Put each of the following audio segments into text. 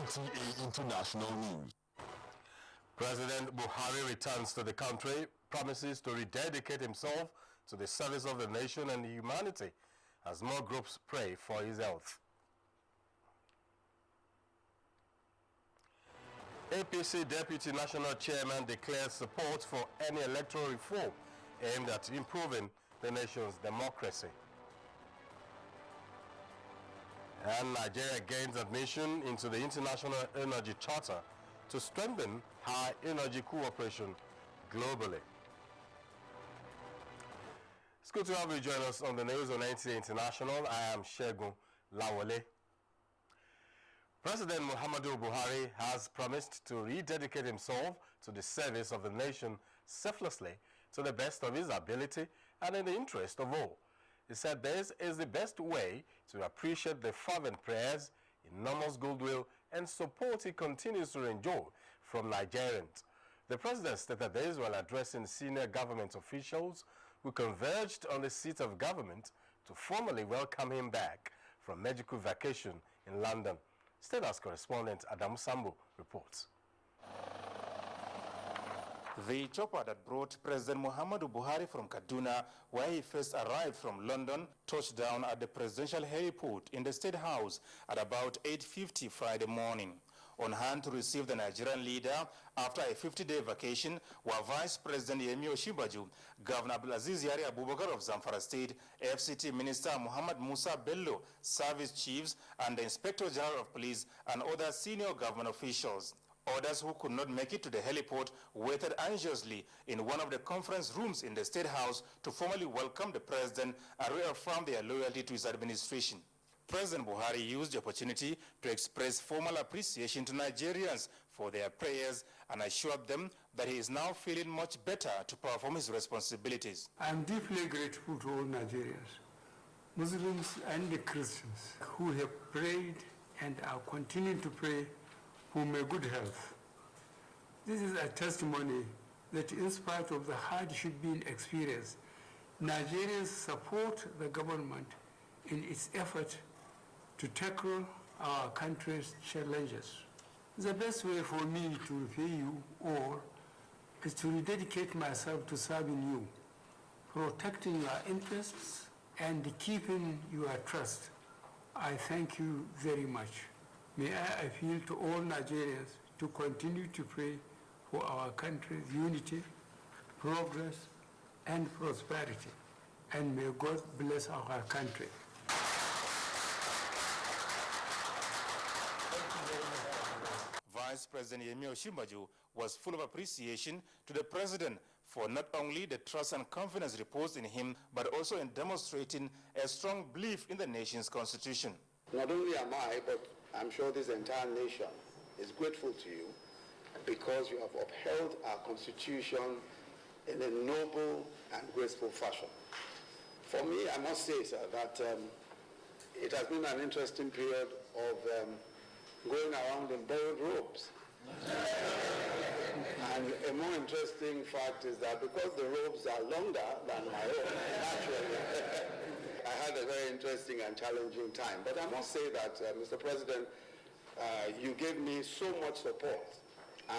NTA International News. President Buhari returns to the country, promises to rededicate himself to the service of the nation and humanity as more groups pray for his health. APC Deputy National Chairman declares support for any electoral reform aimed at improving the nation's democracy. And Nigeria gains admission into the International Energy Charter to strengthen high energy cooperation globally. It's good to have you join us on the news on NTA International. I am Shegun Lawale. President Muhammadu Buhari has promised to rededicate himself to the service of the nation selflessly, to the best of his ability and in the interest of all. He said this is the best way to appreciate the fervent prayers, enormous goodwill and support he continues to enjoy from Nigerians. The president stated this while addressing senior government officials who converged on the seat of government to formally welcome him back from medical vacation in London. State House correspondent Adam Sambo reports. The chopper that brought President Muhammadu Buhari from Kaduna, where he first arrived from London, touched down at the presidential heliport in the State House at about 8:50 Friday morning. On hand to receive the Nigerian leader after a 50-day vacation were Vice President Yemi Osinbajo, Governor Abdulaziz Yari Abubakar of Zamfara State, FCT Minister Muhammad Musa Bello, service chiefs, and the Inspector General of Police and other senior government officials. Others who could not make it to the heliport waited anxiously in one of the conference rooms in the State House to formally welcome the president and reaffirm their loyalty to his administration. President Buhari used the opportunity to express formal appreciation to Nigerians for their prayers and assured them that he is now feeling much better to perform his responsibilities. I am deeply grateful to all Nigerians, Muslims and the Christians who have prayed and are continuing to pray for my good health. This is a testimony that in spite of the hardship being experienced, Nigerians support the government in its effort to tackle our country's challenges. The best way for me to repay you all is to rededicate myself to serving you, protecting your interests and keeping your trust. I thank you very much. May I appeal to all Nigerians to continue to pray for our country's unity, progress, and prosperity. And may God bless our country. Vice President Yemi Osinbajo was full of appreciation to the president for not only the trust and confidence reposed in him, but also in demonstrating a strong belief in the nation's constitution. Not only am I, but I'm sure this entire nation is grateful to you because you have upheld our constitution in a noble and graceful fashion. For me, I must say, sir, that it has been an interesting period of going around in borrowed robes. And a more interesting fact is that because the robes are longer than my own, naturally, I had a very interesting and challenging time. But I must say that, Mr. President, you gave me so much support,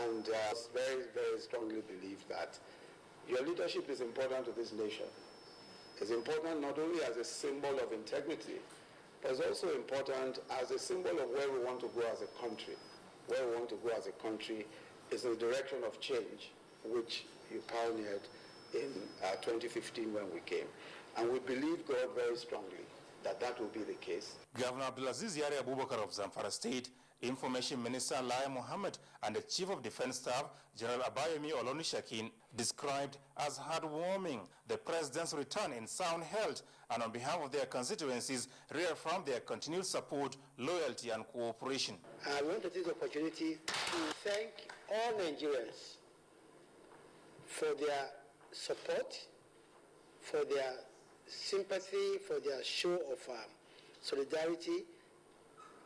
and I very, very strongly believe that your leadership is important to this nation. It's important not only as a symbol of integrity, but it's also important as a symbol of where we want to go as a country. Where we want to go as a country is in the direction of change, which you pioneered in 2015 when we came. And we believe, God, very strongly that that will be the case. Governor Abdulaziz Yari Abubakar of Zamfara State, Information Minister Lai Mohammed, and the Chief of Defense Staff, General Abayomi Olonishakin, described as heartwarming the President's return in sound health, and on behalf of their constituencies, reaffirmed their continued support, loyalty, and cooperation. I want to take the opportunity to thank all Nigerians for their support, for their sympathy, for their show of solidarity,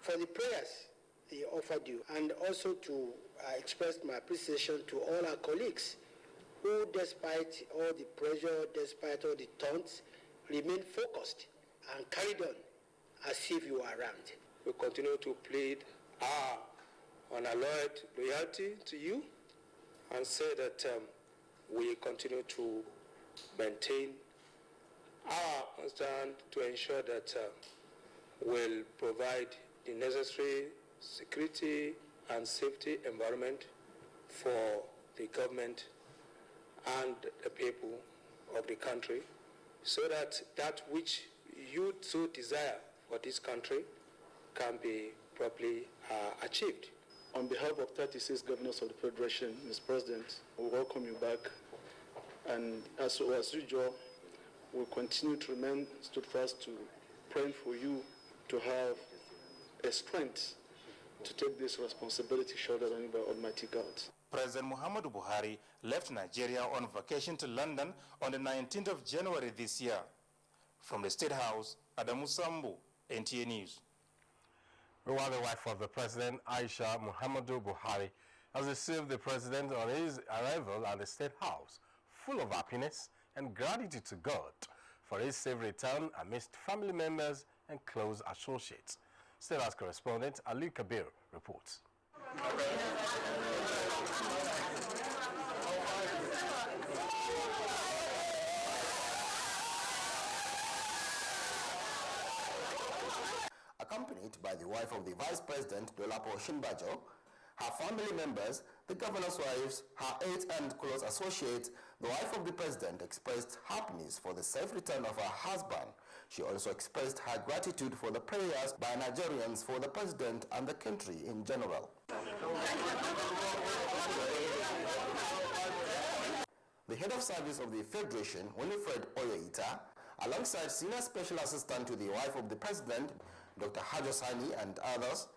for the prayers they offered you, and also to express my appreciation to all our colleagues who, despite all the pressure, despite all the taunts, remained focused and carried on as if you were around. We continue to plead our unalloyed loyalty to you and say that we continue to maintain our stand to ensure that we'll provide the necessary security and safety environment for the government and the people of the country, so that that which you so desire for this country can be properly achieved. On behalf of 36 governors of the Federation, Mr. President, we welcome you back. And as usual, we'll continue to remain steadfast to praying for you to have a strength to take this responsibility shouldered on you by Almighty God. President Muhammadu Buhari left Nigeria on vacation to London on the 19th of January this year. From the State House, Adamu Sambu, NTA News. While the wife of the president, Aisha Muhammadu Buhari, has received the president on his arrival at the State House, full of happiness and gratitude to God for his safe return amidst family members and close associates. State House correspondent Ali Kabir reports. Accompanied by the wife of the Vice President, Dolapo Shinbajo, her family members, the governor's wives, her aides and close associates, the wife of the president expressed happiness for the safe return of her husband. She also expressed her gratitude for the prayers by Nigerians for the president and the country in general. The head of service of the Federation, Winifred Oyoita, alongside Senior Special Assistant to the wife of the president, Dr. Hajosani, and others,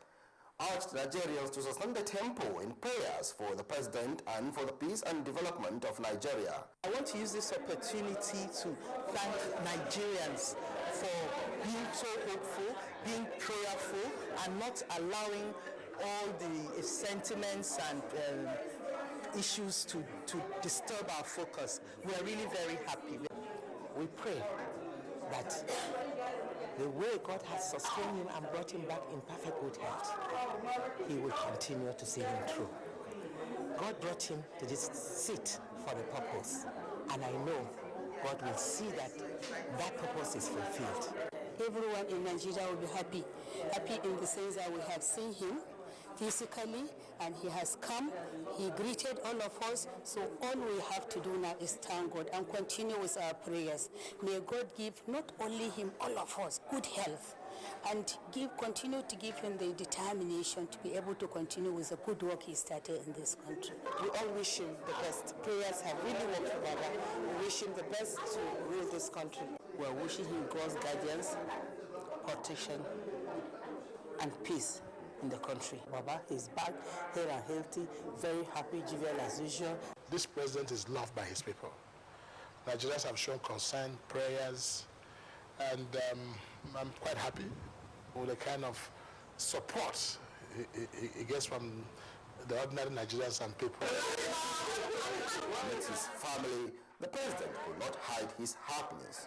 urged Nigerians to sustain the tempo in prayers for the president and for the peace and development of Nigeria. I want to use this opportunity to thank Nigerians for being so hopeful, being prayerful, and not allowing all the sentiments and issues to disturb our focus. We are really very happy. We pray that the way God has sustained him and brought him back in perfect good health, he will continue to see him through. God brought him to this seat for the purpose, and I know God will see that that purpose is fulfilled. Everyone in Nigeria will be happy in the sense that we have seen him physically, and he has come, he greeted all of us, so all we have to do now is thank God and continue with our prayers. May God give not only him, all of us, good health, and continue to give him the determination to be able to continue with the good work he started in this country. We all wish him the best. Prayers have really worked for Baba. We wish him the best to rule this country. We are wishing him God's guidance, protection, and peace in the country. Baba is back, here and healthy, very happy, jovial as usual. This president is loved by his people. Nigerians have shown concern, prayers, and I'm quite happy with the kind of support he gets from the ordinary Nigerians and people. With his family, the president could not hide his happiness.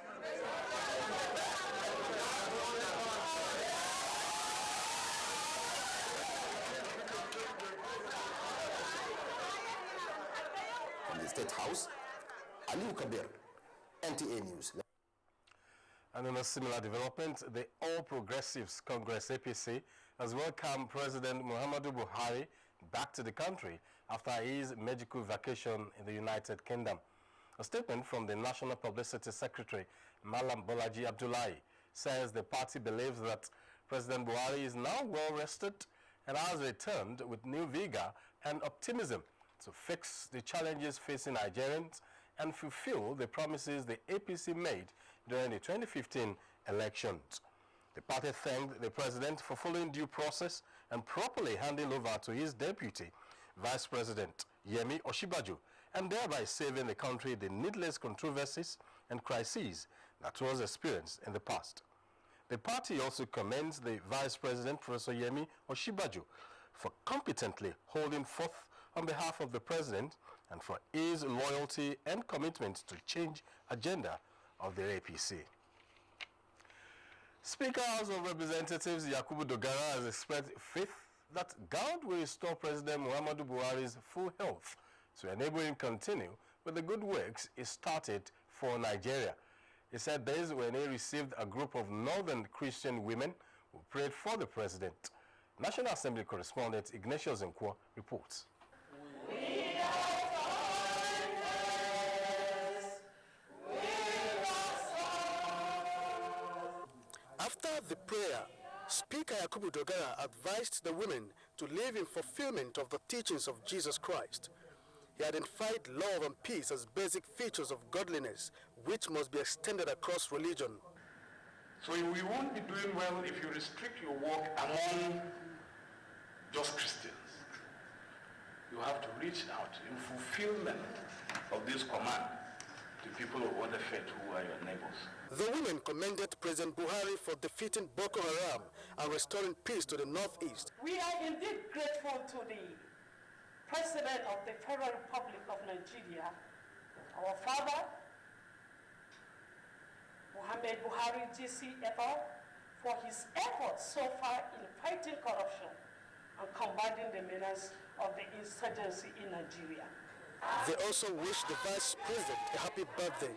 From the State House, Ali Kabir, NTA News. And in a similar development, the All Progressives Congress APC has welcomed President Muhammadu Buhari back to the country after his medical vacation in the United Kingdom. A statement from the National Publicity Secretary, Malam Bolaji Abdullahi, says the party believes that President Buhari is now well rested and has returned with new vigor and optimism to fix the challenges facing Nigerians and fulfill the promises the APC made during the 2015 elections. The party thanked the president for following due process and properly handing over to his deputy, Vice President Yemi Osinbajo, and thereby saving the country the needless controversies and crises that was experienced in the past. The party also commends the Vice President, Professor Yemi Osinbajo, for competently holding forth on behalf of the president and for his loyalty and commitment to change agenda of the APC. Speaker House of Representatives Yakubu Dogara has expressed faith that God will restore President Muhammadu Buhari's full health to enable him continue with the good works he started for Nigeria. He said this when he received a group of northern Christian women who prayed for the president. National Assembly correspondent Ignatius Nkwo reports. After the prayer, Speaker Yakubu Dogara advised the women to live in fulfillment of the teachings of Jesus Christ. He identified love and peace as basic features of godliness, which must be extended across religion. So we won't be doing well if you restrict your work among just Christians. You have to reach out in fulfillment of this command to people of other faith who are your neighbors. The women commended President Buhari for defeating Boko Haram and restoring peace to the northeast. We are indeed grateful to the President of the Federal Republic of Nigeria, our father, Muhammad Buhari GC Ethel, for his efforts so far in fighting corruption and combating the menace of the insurgency in Nigeria. They also wished the Vice President a happy birthday.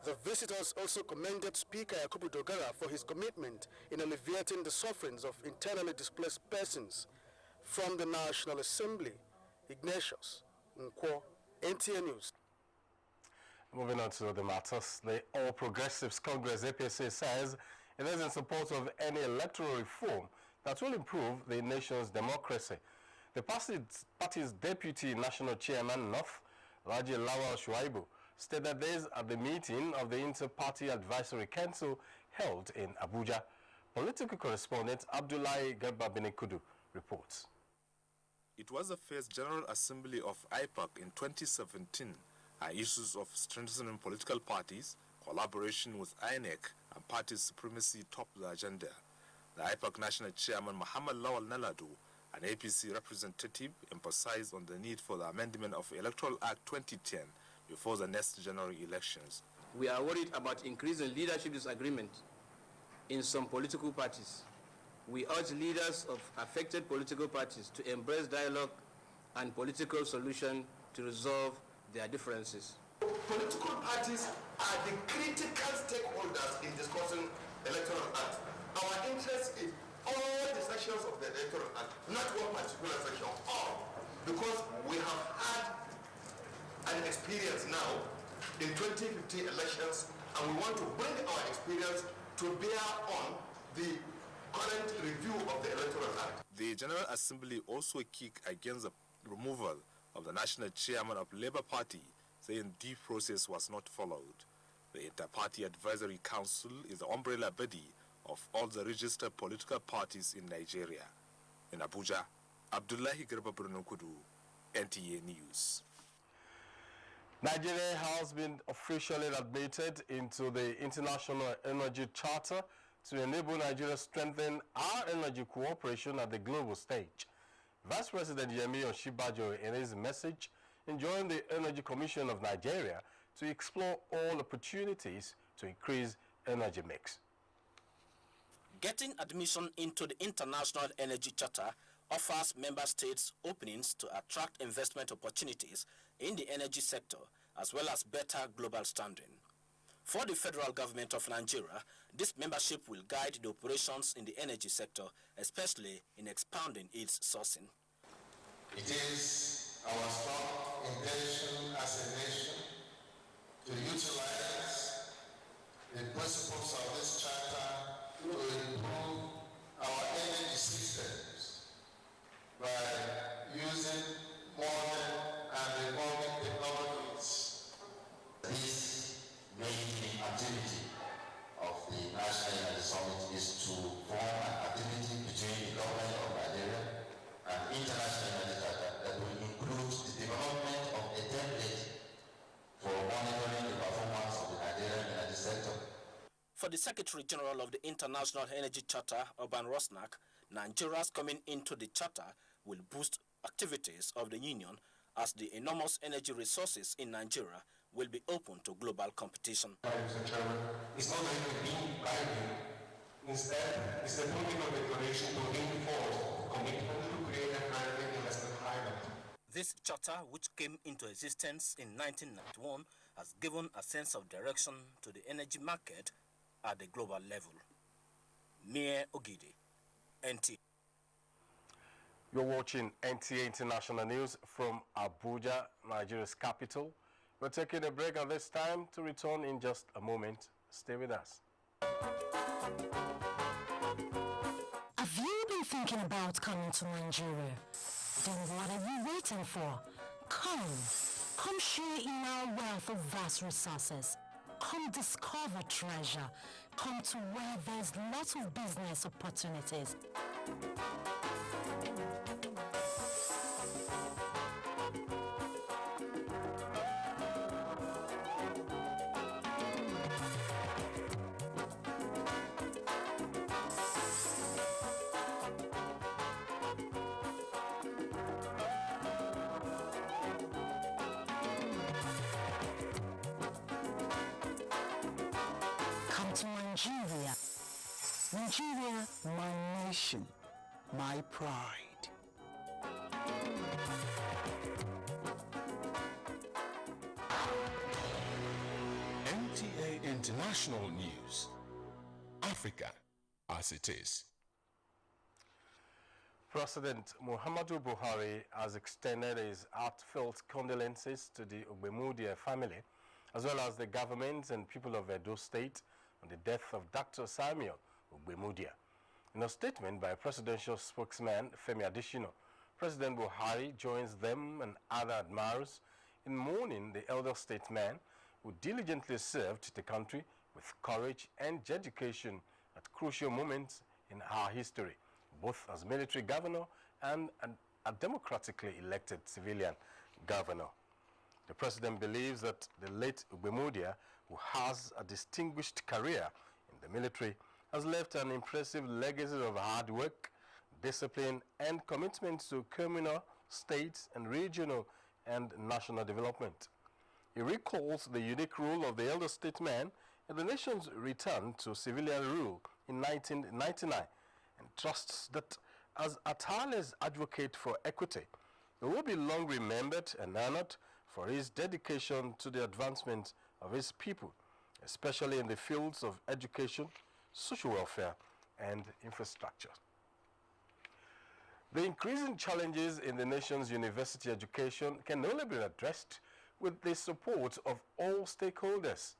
The visitors also commended Speaker Yakubu Dogara for his commitment in alleviating the sufferings of internally displaced persons. From the National Assembly, Ignatius Nkwo, NTA News. Moving on to the matters, the All Progressives Congress APC says it is in support of any electoral reform that will improve the nation's democracy. The party's Deputy National Chairman North, Raji Lawal Shuaibu, stated this at the meeting of the Inter-Party Advisory Council held in Abuja. Political correspondent Abdullahi Garba Benekudu reports. It was the first General Assembly of IPAC in 2017, and issues of strengthening political parties, collaboration with INEC, and party supremacy topped the agenda. The IPAC National Chairman Muhammad Lawal Naladu, an APC representative, emphasized on the need for the amendment of Electoral Act 2010 before the next general elections. We are worried about increasing leadership disagreement in some political parties. We urge leaders of affected political parties to embrace dialogue and political solution to resolve their differences. Political parties are the critical stakeholders in discussing Electoral Act. Our interest is all the sections of the Electoral Act, not one particular section, all. Because we have had an experience now in 2015 elections, and we want to bring our experience to bear on the current review of the Electoral Act. The General Assembly also kicked against the removal of the National Chairman of Labour Party, saying due process was not followed. The Inter-Party Advisory Council is the umbrella body of all the registered political parties in Nigeria. In Abuja, Abdullahi Garba Benekudu, NTA News. Nigeria has been officially admitted into the International Energy Charter to enable Nigeria to strengthen our energy cooperation at the global stage. Vice President Yemi Osinbajo, in his message, enjoined the Energy Commission of Nigeria to explore all opportunities to increase energy mix. Getting admission into the International Energy Charter offers member states openings to attract investment opportunities in the energy sector, as well as better global standing. For the federal government of Nigeria, this membership will guide the operations in the energy sector, especially in expanding its sourcing. It is our strong intention as a nation to utilize the principles of this charter to improve our energy systems by using modern and evolving technologies. This main activity of the National Energy Summit is to form an activity between the government of Nigeria and International Energy Charter that will include the development of a template for monitoring the performance of the Nigerian energy sector. For the Secretary General of the International Energy Charter, Urban Rosnak, Nigeria's coming into the charter will boost activities of the Union, as the enormous energy resources in Nigeria will be open to global competition. Mr. Chairman, it's not going to be binding. Instead, it's a political declaration to reinforce the commitment to create a friendly investment climate. This charter, which came into existence in 1991, has given a sense of direction to the energy market at the global level. Mie Ogidi, NTA. You're watching NTA International News from Abuja, Nigeria's capital. We're taking a break at this time. To return in just a moment. Stay with us. Have you been thinking about coming to Nigeria? Then what are you waiting for? Come share in our wealth of vast resources. Come discover treasure. Come to where there's lots of business opportunities. To Nigeria. Nigeria, my nation, my pride. NTA International News. Africa as it is. President Muhammadu Buhari has extended his heartfelt condolences to the Ogbemudia family, as well as the government and people of Edo State, on the death of Dr. Samuel Ogbemudia. In a statement by presidential spokesman Femi Adesina, President Buhari joins them and other admirers in mourning the elder statesman who diligently served the country with courage and dedication at crucial moments in our history, both as military governor and a democratically elected civilian governor. The president believes that the late Ogbemudia, who has a distinguished career in the military, has left an impressive legacy of hard work, discipline, and commitment to communal, state, and regional and national development. He recalls the unique role of the elder statesman in the nation's return to civilian rule in 1999 and trusts that as a tireless advocate for equity, he will be long remembered and honored for his dedication to the advancement of his people, especially in the fields of education, social welfare, and infrastructure. The increasing challenges in the nation's university education can only be addressed with the support of all stakeholders.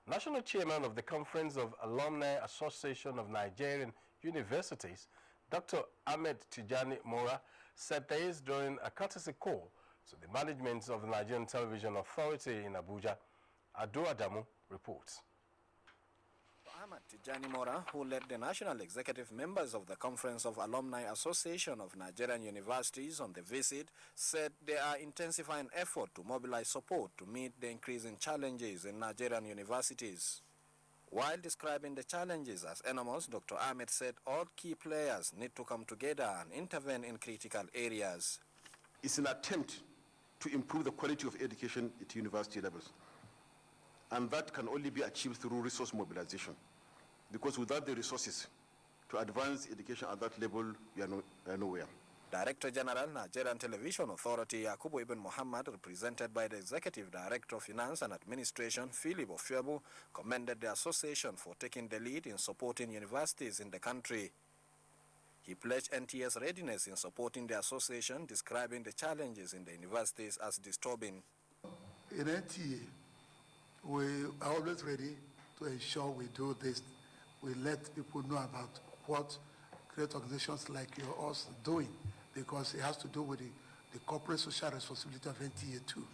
National Chairman of the Conference of Alumni Association of Nigerian Universities, Dr. Ahmed Tijani Mora, said this during a courtesy call to the management of the Nigerian Television Authority in Abuja. Ado Adamu reports. Ahmed Tijani Mora, who led the national executive members of the Conference of Alumni Association of Nigerian Universities on the visit, said they are intensifying effort to mobilize support to meet the increasing challenges in Nigerian universities. While describing the challenges as enormous, Dr. Ahmed said all key players need to come together and intervene in critical areas. It's an attempt to improve the quality of education at university levels. And that can only be achieved through resource mobilization. Because without the resources to advance education at that level, we are nowhere. Director General, Nigerian Television Authority, Yakubu Ibn Muhammad, represented by the Executive Director of Finance and Administration, Philip Ofiobu, commended the association for taking the lead in supporting universities in the country. He pledged NTA's readiness in supporting the association, describing the challenges in the universities as disturbing. In NTA, we are always ready to ensure we do this. We let people know about what great organizations like yours are doing, because it has to do with the corporate social responsibility of NTA too.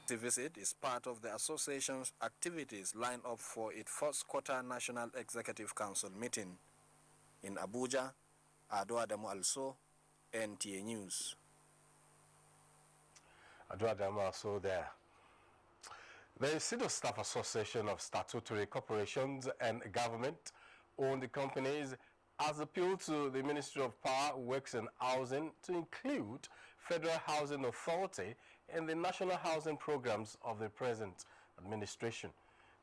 The visit is part of the association's activities lined up for its first quarter National Executive Council meeting. In Abuja, Ado Adamu also, NTA News. Ado Adamu also there. The Senior Staff Association of Statutory Corporations and Government-Owned Companies has appealed to the Ministry of Power, Works and Housing to include Federal Housing Authority in the national housing programs of the present administration.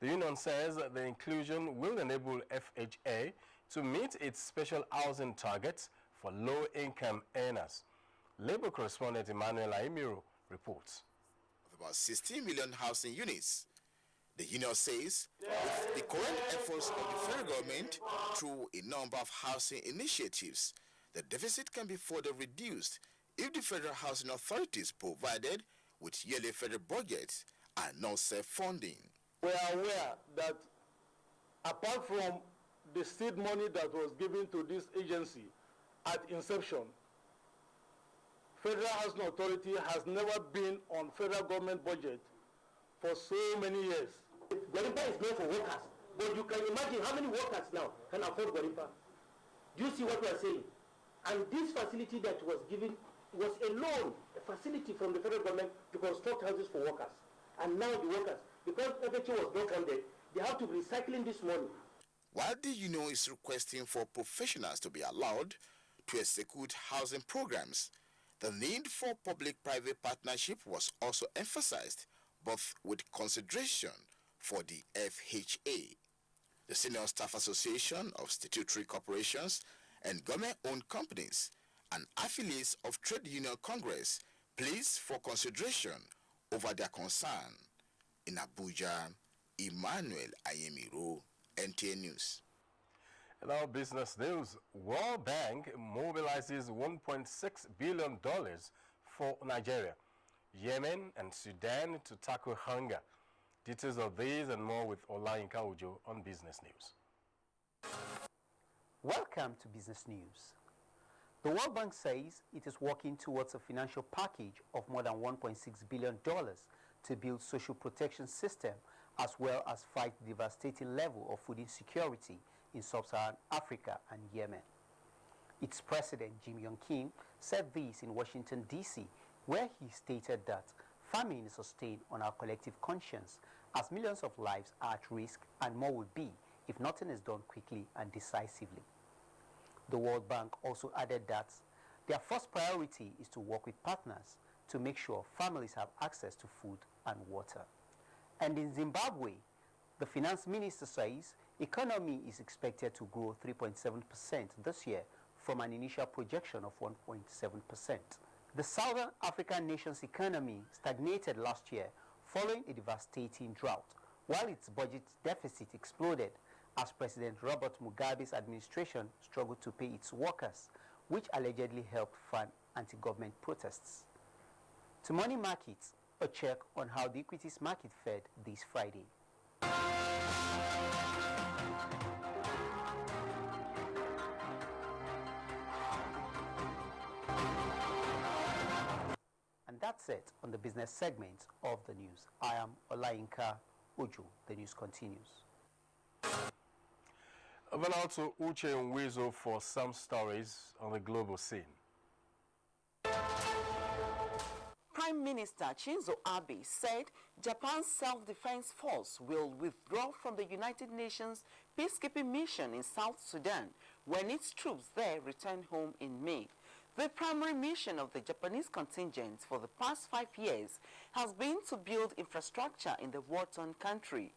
The union says that the inclusion will enable FHA to meet its special housing targets for low-income earners. Labour correspondent Emmanuel Aimiro reports. Of about 16 million housing units, the union says with the current efforts of the federal government through a number of housing initiatives, the deficit can be further reduced if the federal housing authorities provided with yearly federal budgets and not self-funding. We are aware that apart from the seed money that was given to this agency at inception, Federal Housing Authority has never been on federal government budget for so many years. Guarimpa is not for workers, but you can imagine how many workers now can afford Guarimpa. Do you see what we are saying? And this facility that was given was a loan, a facility from the federal government to construct houses for workers. And now the workers, because everything was not funded, they have to be recycling this money. While the union is requesting for professionals to be allowed to execute housing programs, the need for public-private partnership was also emphasized, both with consideration for the FHA. The Senior Staff Association of Statutory Corporations and Government-Owned Companies and affiliates of Trade Union Congress pleads for consideration over their concern. In Abuja, Emmanuel Ayemiro, NTA News. In our business news, World Bank mobilizes $1.6 billion for Nigeria, Yemen, and Sudan to tackle hunger. Details of these and more with Olayinka Ojo on Business News. Welcome to Business News. The World Bank says it is working towards a financial package of more than $1.6 billion to build social protection system as well as fight the devastating level of food insecurity in sub-Saharan Africa and Yemen. Its president, Jim Yong Kim, said this in Washington, D.C., where he stated that famine is a stain on our collective conscience as millions of lives are at risk and more will be if nothing is done quickly and decisively. The World Bank also added that their first priority is to work with partners to make sure families have access to food and water. And in Zimbabwe, the finance minister says economy is expected to grow 3.7% this year from an initial projection of 1.7%. The Southern African nation's economy stagnated last year following a devastating drought, while its budget deficit exploded as President Robert Mugabe's administration struggled to pay its workers, which allegedly helped fund anti-government protests. To money markets, a check on how the equities market fared this Friday. And that's it on the business segment of the news. I am Olayinka Ojo. The news continues. Over now to Uche Nwizo for some stories on the global scene. Prime Minister Shinzo Abe said Japan's self-defense force will withdraw from the United Nations peacekeeping mission in South Sudan when its troops there return home in May. The primary mission of the Japanese contingent for the past 5 years has been to build infrastructure in the war-torn country.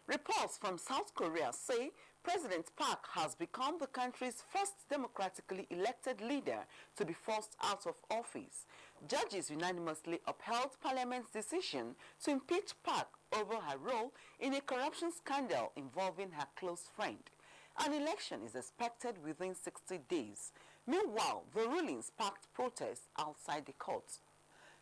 Reports from South Korea say President Park has become the country's first democratically elected leader to be forced out of office. Judges unanimously upheld Parliament's decision to impeach Park over her role in a corruption scandal involving her close friend. An election is expected within 60 days. Meanwhile, the ruling sparked protests outside the courts.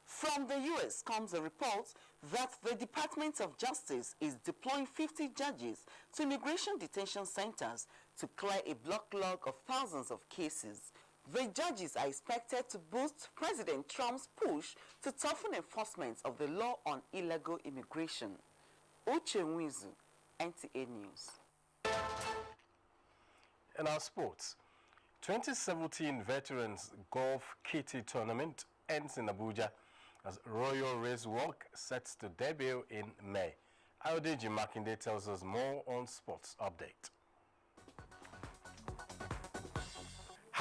From the U.S. comes a report that the Department of Justice is deploying 50 judges to immigration detention centers to clear a backlog of thousands of cases. The judges are expected to boost President Trump's push to toughen enforcement of the law on illegal immigration. Uche Nwizu, NTA News. In our sports, 2017 Veterans Golf Kitty Tournament ends in Abuja as Royal Race Walk sets to debut in May. Ayodeji Makinde tells us more on Sports Update.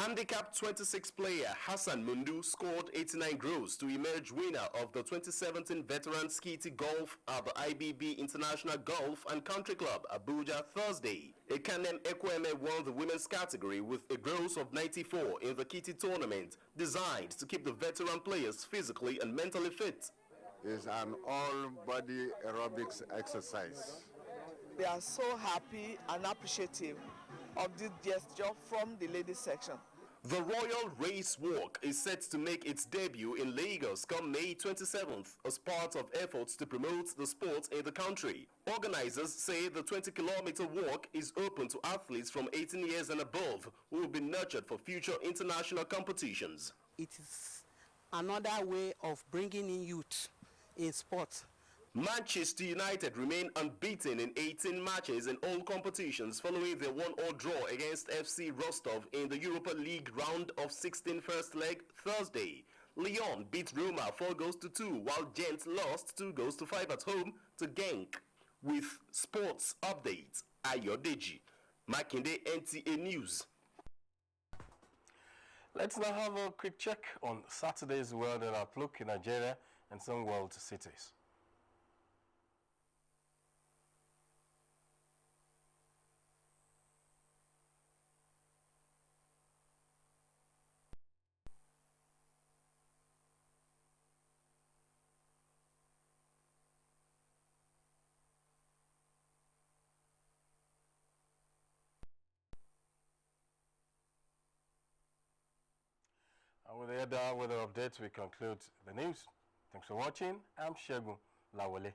Handicap 26 player Hassan Mundu scored 89 goals to emerge winner of the 2017 Veteran Skiti Golf at the IBB International Golf and Country Club, Abuja, Thursday. Ekanem Ekweme won the women's category with a gross of 94 in the Kitty tournament, designed to keep the veteran players physically and mentally fit. It's an all-body aerobics exercise. They are so happy and appreciative of this gesture from the ladies section. The Royal Race Walk is set to make its debut in Lagos come May 27th as part of efforts to promote the sport in the country. Organizers say the 20-kilometer walk is open to athletes from 18 years and above who will be nurtured for future international competitions. It is another way of bringing in youth in sport. Manchester United remain unbeaten in 18 matches in all competitions following their 1-1 draw against FC Rostov in the Europa League round of 16 first leg Thursday. Lyon beat Roma 4-2, while Gent lost 2-5 at home to Genk. With sports updates, Ayodeji, Makinde, NTA News. Let's now have a quick check on Saturday's World Outlook in Nigeria and some world cities. With the weather updates, we conclude the news. Thanks for watching. I'm Shegun Lawale.